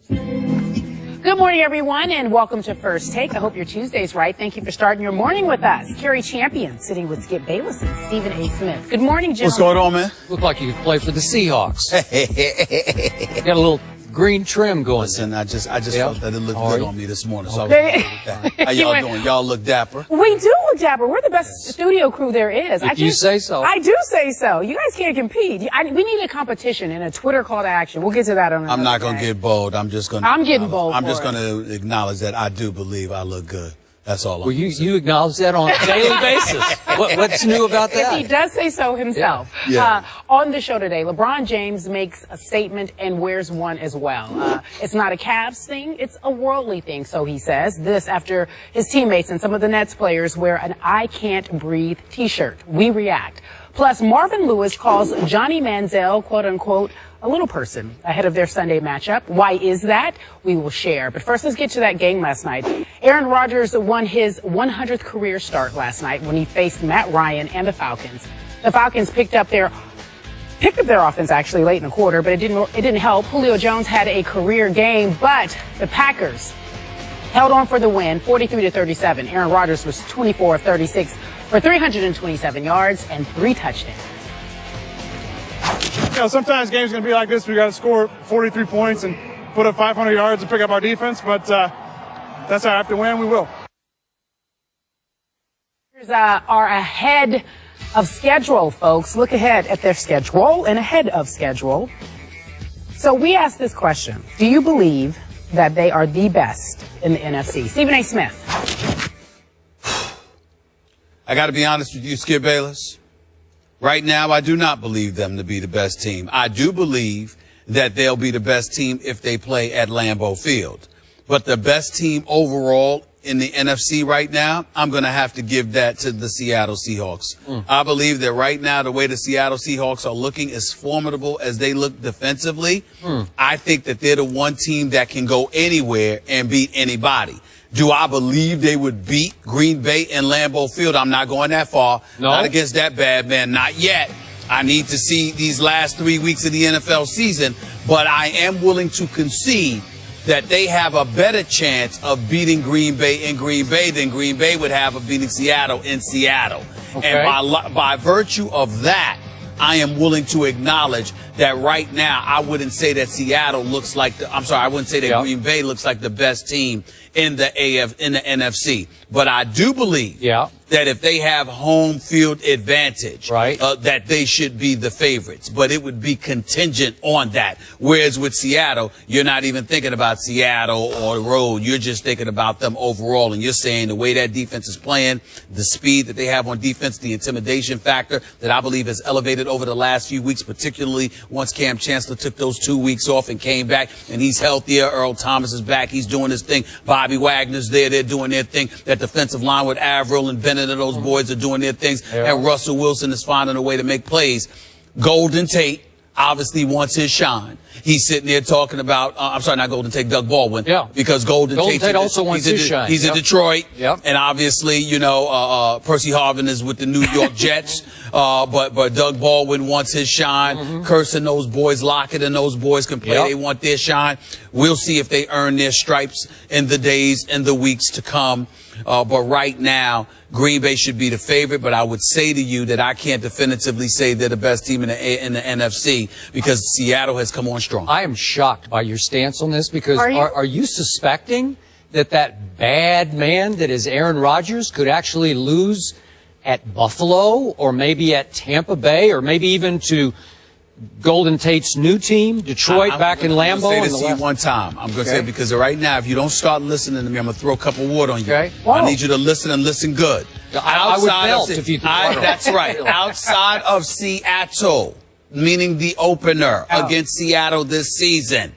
Good morning, everyone, and welcome to First Take. I hope your Tuesday's right. Thank you for starting your morning with us. Kerry Champion sitting with Skip Bayless and Stephen A. Smith. Good morning, gentlemen. What's going on, man? Look like you could play for the Seahawks. Got a little green trim going. Listen, I just felt that it looked good on me this morning. So Okay. how y'all doing? Y'all look dapper. We do look dapper. We're the best studio crew there is. If you say so. I do say so. You guys can't compete. We need a competition and a Twitter call to action. We'll get to that on another I'm not going day. to get bold. I'm getting bold. I'm just for going to acknowledge that I do believe I look good. That's all. Well, you acknowledge that on a daily basis. What's new about that? If he does say so himself. Yeah. On the show today, LeBron James makes a statement and wears one as well. It's not a Cavs thing, it's a worldly thing, so he says. This after his teammates and some of the Nets players wear an I Can't Breathe t-shirt. We react. Plus, Marvin Lewis calls Johnny Manziel, quote unquote, a little person ahead of their Sunday matchup. Why is that? We will share. But first, let's get to that game last night. Aaron Rodgers won his 100th career start last night when he faced Matt Ryan and the Falcons. The Falcons picked up their offense actually late in the quarter, but it didn't help. Julio Jones had a career game, but the Packers held on for the win, 43-37. Aaron Rodgers was 24 of 36 for 327 yards and 3 touchdowns. You know, sometimes games are going to be like this. We got to score 43 points and put up 500 yards and pick up our defense, but that's how I have to win. We will. Are ahead of schedule, folks. Look ahead at their schedule and ahead of schedule. So we asked this question. Do you believe that they are the best in the NFC? Stephen A. Smith. I got to be honest with you, Skip Bayless. Right now, I do not believe them to be the best team. I do believe that they'll be the best team if they play at Lambeau Field. But the best team overall in the NFC right now, I'm going to have to give that to the Seattle Seahawks. I believe that right now, the way the Seattle Seahawks are looking, as formidable as they look defensively, I think that they're the one team that can go anywhere and beat anybody. Do I believe they would beat Green Bay in Lambeau Field? I'm not going that far. No. Not against that bad man. Not yet. I need to see these last 3 weeks of the NFL season. But I am willing to concede that they have a better chance of beating Green Bay in Green Bay than Green Bay would have of beating Seattle in Seattle. Okay. And by virtue of that, I am willing to acknowledge that right now I wouldn't say that Seattle looks like I wouldn't say that Green Bay looks like the best team in the NFC. But I do believe that if they have home field advantage, that they should be the favorites. But it would be contingent on that. Whereas with Seattle, you're not even thinking about Seattle or the road. You're just thinking about them overall. And you're saying the way that defense is playing, the speed that they have on defense, the intimidation factor that I believe has elevated over the last few weeks, particularly once Cam Chancellor took those 2 weeks off and came back and he's healthier. Earl Thomas is back. He's doing his thing. Bobby Wagner's there. They're doing their thing. That defensive line with Avril and Bennett and those boys are doing their things. And Russell Wilson is finding a way to make plays. Golden Tate obviously wants his shine. He's sitting there talking about, not Golden Tate, Doug Baldwin. Because Golden Tate also wants his shine. He's in Detroit. And obviously, Percy Harvin is with the New York Jets. But Doug Baldwin wants his shine. Cursing those boys, Lockett and those boys can play. They want their shine. We'll see if they earn their stripes in the days and the weeks to come. But right now, Green Bay should be the favorite. But I would say to you that I can't definitively say they're the best team in the NFC because Seattle has come on strong. I am shocked by your stance on this because are you suspecting that bad man that is Aaron Rodgers could actually lose at Buffalo or maybe at Tampa Bay or maybe even to Golden Tate's new team, Detroit, back in Lambeau? I'm going to say this to you one time. I'm going to say because right now, if you don't start listening to me, I'm going to throw a cup of water on you. I need you to listen and listen good. I would melt if you threw water. That's right. Outside of Seattle, meaning the opener against Seattle this season,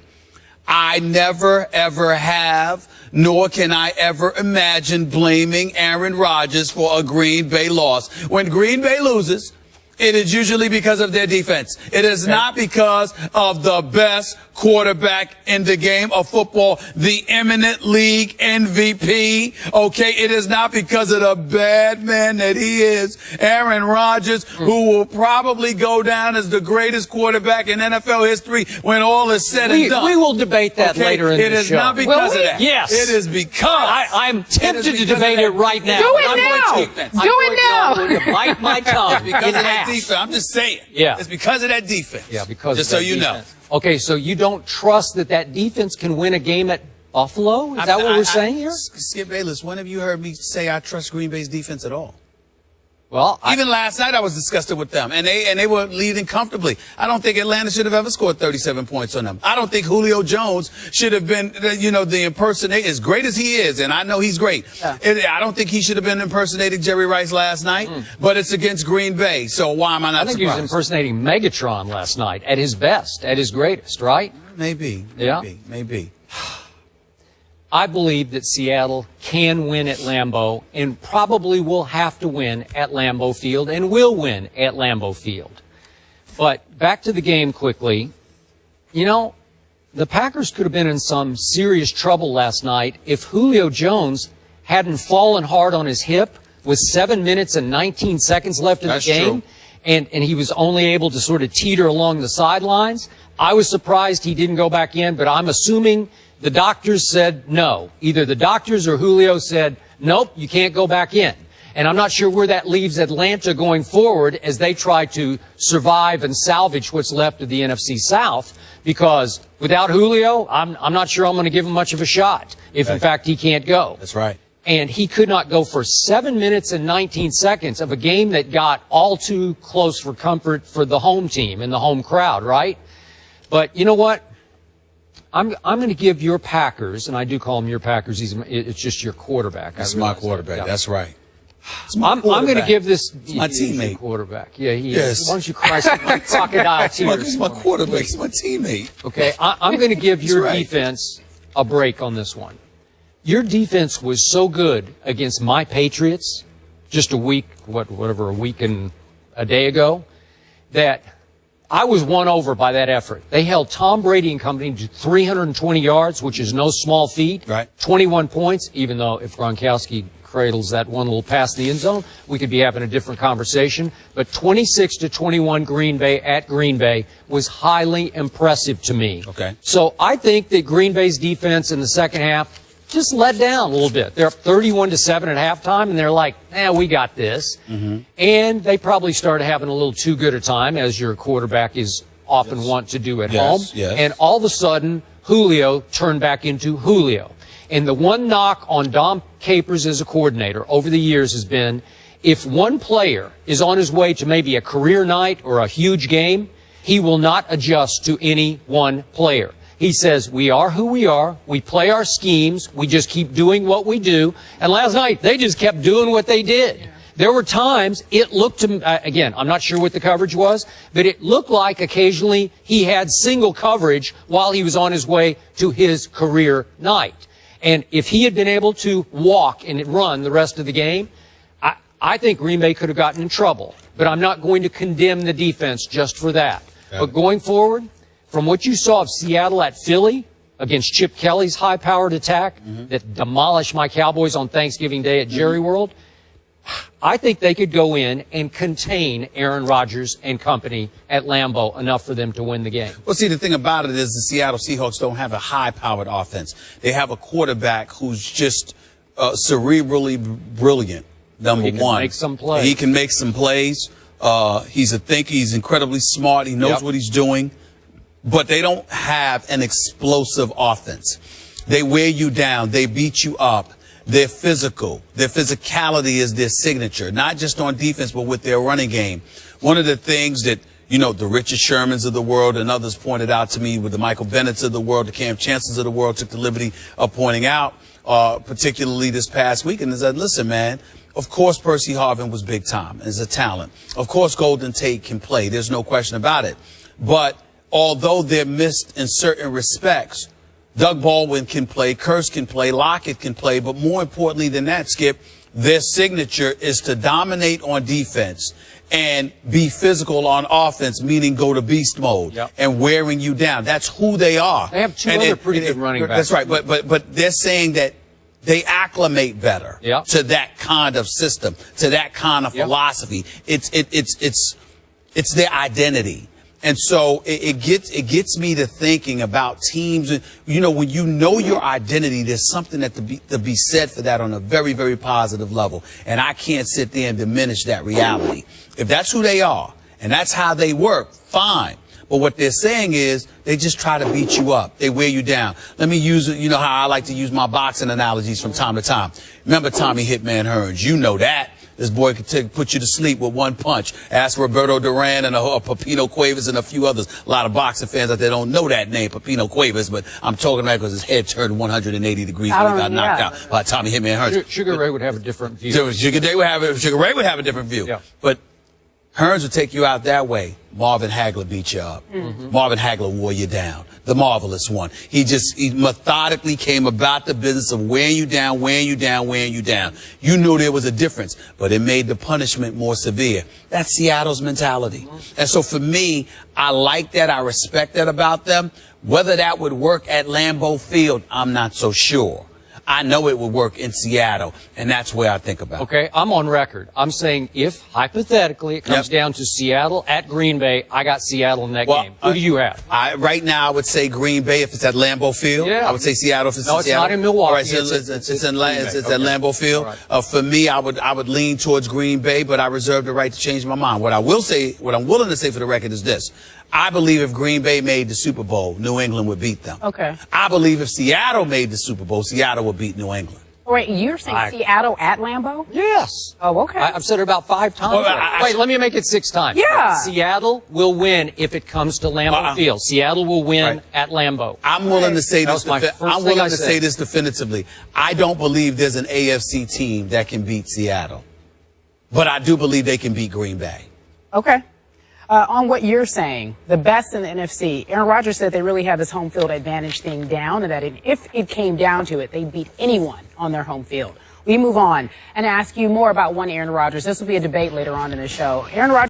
I never, ever have, nor can I ever imagine blaming Aaron Rodgers for a Green Bay loss. When Green Bay loses, It is usually because of their defense. It is not because of the best quarterback in the game of football, the eminent league MVP. Okay, it is not because of the bad man that he is, Aaron Rodgers, who will probably go down as the greatest quarterback in NFL history when all is said and done. We will debate that later in the show. It is not because of that. Yes. It is because. I'm tempted to debate it right now. Do it now. I'm going to bite my tongue. Because of that defense. I'm just saying. Yeah. It's because of that defense. Yeah, because just of so that you defense. know. Okay, so you don't trust that defense can win a game at Buffalo? Is that what we're saying here? Skip Bayless, when have you heard me say I trust Green Bay's defense at all? Well, even last night I was disgusted with them, and they were leading comfortably. I don't think Atlanta should have ever scored 37 points on them. I don't think Julio Jones should have been, the impersonator, as great as he is, and I know he's great. Yeah. I don't think he should have been impersonating Jerry Rice last night, but it's against Green Bay, so why am I not surprised? I think he was impersonating Megatron last night at his best, at his greatest, right? Maybe. Maybe. I believe that Seattle can win at Lambeau and probably will have to win at Lambeau Field and will win at Lambeau Field. But back to the game quickly. The Packers could have been in some serious trouble last night if Julio Jones hadn't fallen hard on his hip with 7 minutes and 19 seconds left in the game. True. And he was only able to sort of teeter along the sidelines. I was surprised he didn't go back in, but I'm assuming the doctors said no. Either the doctors or Julio said, nope, you can't go back in. And I'm not sure where that leaves Atlanta going forward as they try to survive and salvage what's left of the NFC South, because without Julio, I'm not sure I'm going to give him much of a shot if, in fact, he can't go. That's right. And he could not go for 7 minutes and 19 seconds of a game that got all too close for comfort for the home team and the home crowd, right? But you know what? I'm going to give your Packers, and I do call him your Packers. It's just your quarterback. That's my quarterback. Yeah. That's right. I'm going to give this my teammate quarterback. Yeah, he is. Why don't you cry some crocodile tears? He's my quarterback. He's my teammate. Okay, I'm going to give your defense a break on this one. Your defense was so good against my Patriots just a week and a day ago, that I was won over by that effort. They held Tom Brady and company to 320 yards, which is no small feat. Right. 21 points, even though if Gronkowski cradles that one little pass in the end zone, we could be having a different conversation. But 26-21 Green Bay at Green Bay was highly impressive to me. Okay. So I think that Green Bay's defense in the second half just let down a little bit. They're up 31-7 at halftime, and they're like, we got this. And they probably started having a little too good a time, as your quarterback is often want to do at home. And all of a sudden, Julio turned back into Julio. And the one knock on Dom Capers as a coordinator over the years has been, if one player is on his way to maybe a career night or a huge game, he will not adjust to any one player. He says, we are who we are. We play our schemes. We just keep doing what we do. And last night, they just kept doing what they did. There were times it looked to, again, I'm not sure what the coverage was, but it looked like occasionally he had single coverage while he was on his way to his career night. And if he had been able to walk and run the rest of the game, I think Green Bay could have gotten in trouble. But I'm not going to condemn the defense just for that. But going forward, from what you saw of Seattle at Philly against Chip Kelly's high-powered attack that demolished my Cowboys on Thanksgiving Day at Jerry World, I think they could go in and contain Aaron Rodgers and company at Lambeau enough for them to win the game. Well, see, the thing about it is the Seattle Seahawks don't have a high-powered offense. They have a quarterback who's just cerebrally brilliant, number one. He can make some plays. He can make some plays. He's a thinker. He's incredibly smart. He knows what he's doing. But they don't have an explosive offense. They wear you down. They beat you up. They're physical. Their physicality is their signature, not just on defense, but with their running game. One of the things that, the Richard Shermans of the world and others pointed out to me, with the Michael Bennett's of the world, the Cam Chancellors of the world took the liberty of pointing out, particularly this past week, and said, listen, man, of course Percy Harvin was big time as a talent. Of course Golden Tate can play. There's no question about it. But although they're missed in certain respects, Doug Baldwin can play, Kearse can play, Lockett can play, but more importantly than that, Skip, their signature is to dominate on defense and be physical on offense, meaning go to beast mode and wearing you down. That's who they are. They have two other pretty good running backs. That's right. But they're saying that they acclimate better to that kind of system, to that kind of philosophy. It's their identity. And so it gets me to thinking about teams. You know, when you know your identity, there's something that to be said for that on a very, very positive level. And I can't sit there and diminish that reality. If that's who they are and that's how they work, fine. But what they're saying is they just try to beat you up. They wear you down. Let me use, you know how I like to use my boxing analogies from time to time. Remember Tommy Hitman Hearns? You know that. This boy could put you to sleep with one punch. Ask Roberto Duran and Pepino Cuevas and a few others. A lot of boxing fans out there don't know that name, Pepino Cuevas, but I'm talking about because his head turned 180 degrees when he got knocked out by Tommy Hitman Hearns. Sugar Ray would have a different view. Sugar Ray would have a different view. Yeah. But Hearns would take you out that way. Marvin Hagler beat you up. Marvin Hagler wore you down. The marvelous one. He methodically came about the business of wearing you down, wearing you down, wearing you down. You knew there was a difference, but it made the punishment more severe. That's Seattle's mentality. And so for me, I like that. I respect that about them. Whether that would work at Lambeau Field, I'm not so sure. I know it would work in Seattle, and that's where I think about it. Okay, I'm on record. I'm saying if, hypothetically, it comes down to Seattle at Green Bay, I got Seattle in that game. Who do you have? Right now, I would say Green Bay if it's at Lambeau Field. Yeah. I would say Seattle if it's in Seattle. No, it's not in Milwaukee. All right, so it's at Lambeau Field. Right. For me, I would lean towards Green Bay, but I reserve the right to change my mind. What I'm willing to say for the record is this. I believe if Green Bay made the Super Bowl, New England would beat them. Okay. I believe if Seattle made the Super Bowl, Seattle would beat New England. Wait, you're saying Seattle at Lambeau? Yes. Oh, okay. I've said it about 5 times. Wait, let me make it 6 times. Yeah. Seattle will win if it comes to Lambeau Field. Seattle will win at Lambeau. I'm willing to say this. I'm willing to say this definitively. I don't believe there's an AFC team that can beat Seattle, but I do believe they can beat Green Bay. Okay. On what you're saying, the best in the NFC, Aaron Rodgers said they really have this home field advantage thing down, and that if it came down to it, they'd beat anyone on their home field. We move on and ask you more about one Aaron Rodgers. This will be a debate later on in the show. Aaron Rodgers